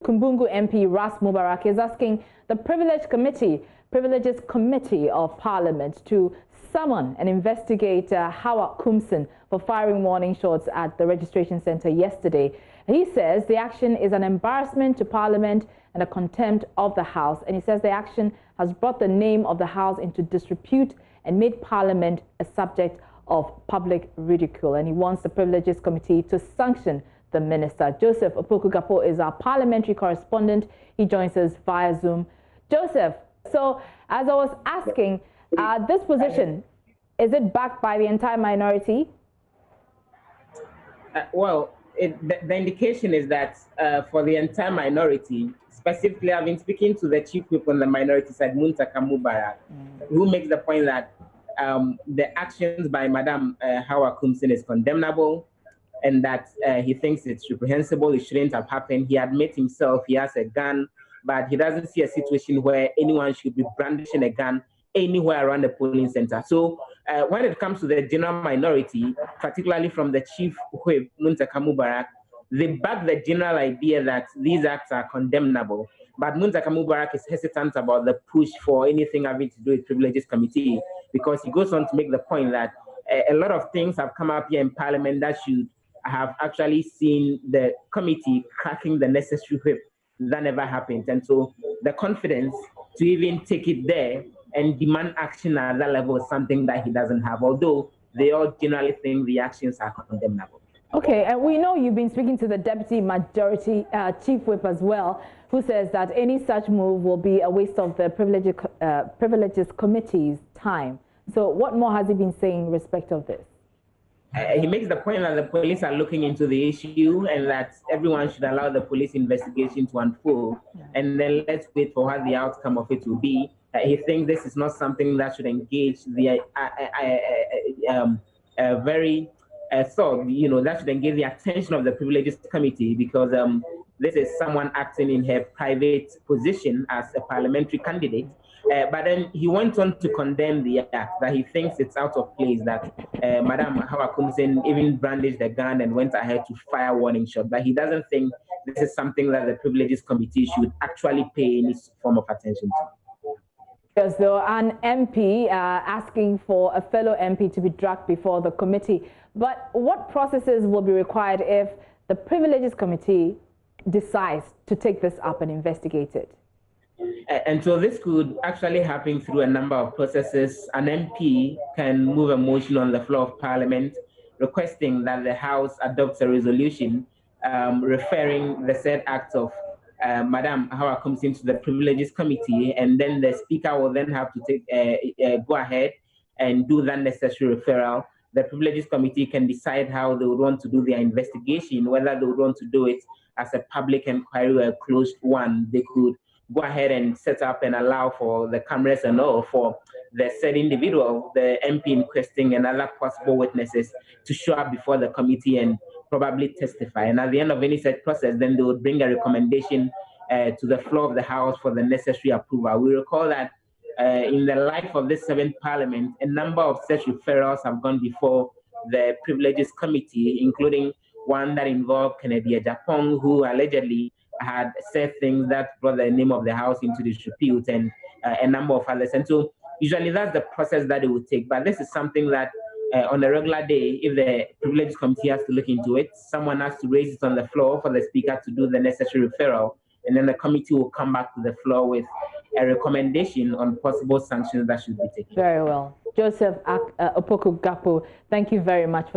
Kumbungu MP Ras Mubarak is asking the Privileges Committee of Parliament to summon and investigate Hawa Koomson for firing warning shots at the registration centre yesterday. He says the action is an embarrassment to Parliament and a contempt of the House. And he says the action has brought the name of the House into disrepute and made Parliament a subject of public ridicule. And he wants the Privileges Committee to sanction the minister. Joseph Opoku-Gapo is our parliamentary correspondent. He joins us via Zoom. Joseph, so as I was asking, this position, is it backed by the entire minority? The indication is that for the entire minority, specifically I've been speaking to the chief whip on the minority side, Muntaka Mubarak, who makes the point that the actions by Madam Hawa Koomson is condemnable, and that he thinks it's reprehensible, it shouldn't have happened. He admits himself he has a gun, but he doesn't see a situation where anyone should be brandishing a gun anywhere around the polling center. So when it comes to the general minority, particularly from the chief whip, Muntaka Mubarak, they back the general idea that these acts are condemnable. But Muntaka Mubarak is hesitant about the push for anything having to do with Privileges Committee, because he goes on to make the point that a lot of things have come up here in Parliament that should have actually seen the committee cracking the necessary whip. That never happened. And so the confidence to even take it there and demand action at that level is something that he doesn't have, although they all generally think the actions are condemnable. Okay, and we know you've been speaking to the Deputy Majority Chief Whip as well, who says that any such move will be a waste of the Privileges Committee's time. So what more has he been saying in respect of this? He makes the point that the police are looking into the issue and that everyone should allow the police investigation to unfold, and then let's wait for what the outcome of it will be. He thinks this is not something that should engage the that should engage the attention of the Privileges Committee, because this is someone acting in her private position as a parliamentary candidate. But then he went on to condemn the act, that he thinks it's out of place, that Madam Hawa Koomson even brandished the gun and went ahead to fire warning shot. But he doesn't think this is something that the Privileges Committee should actually pay any form of attention to. Because though an MP asking for a fellow MP to be dragged before the committee. But what processes will be required if the Privileges Committee decides to take this up and investigate it? And so this could actually happen through a number of processes. An MP can move a motion on the floor of Parliament requesting that the House adopts a resolution referring the said act of Madam Hawa Koomson to the Privileges Committee, and then the Speaker will then have to take go ahead and do that necessary referral. The Privileges Committee can decide how they would want to do their investigation, whether they would want to do it as a public inquiry or a closed one. They could go ahead and set up and allow for the cameras and all for the said individual, the MP in question, and other possible witnesses to show up before the committee and probably testify. And at the end of any such process, then they would bring a recommendation to the floor of the House for the necessary approval. We recall that in the life of this 7th Parliament, a number of such referrals have gone before the Privileges Committee, including one that involved Kennedy Japan, who allegedly had said things that brought the name of the House into disrepute, and a number of others. And so usually that's the process that it would take. But this is something that on a regular day, if the Privileges Committee has to look into it, someone has to raise it on the floor for the Speaker to do the necessary referral, and then the committee will come back to the floor with a recommendation on possible sanctions that should be taken. Very well. Joseph Opoku-Gapo, thank you very much for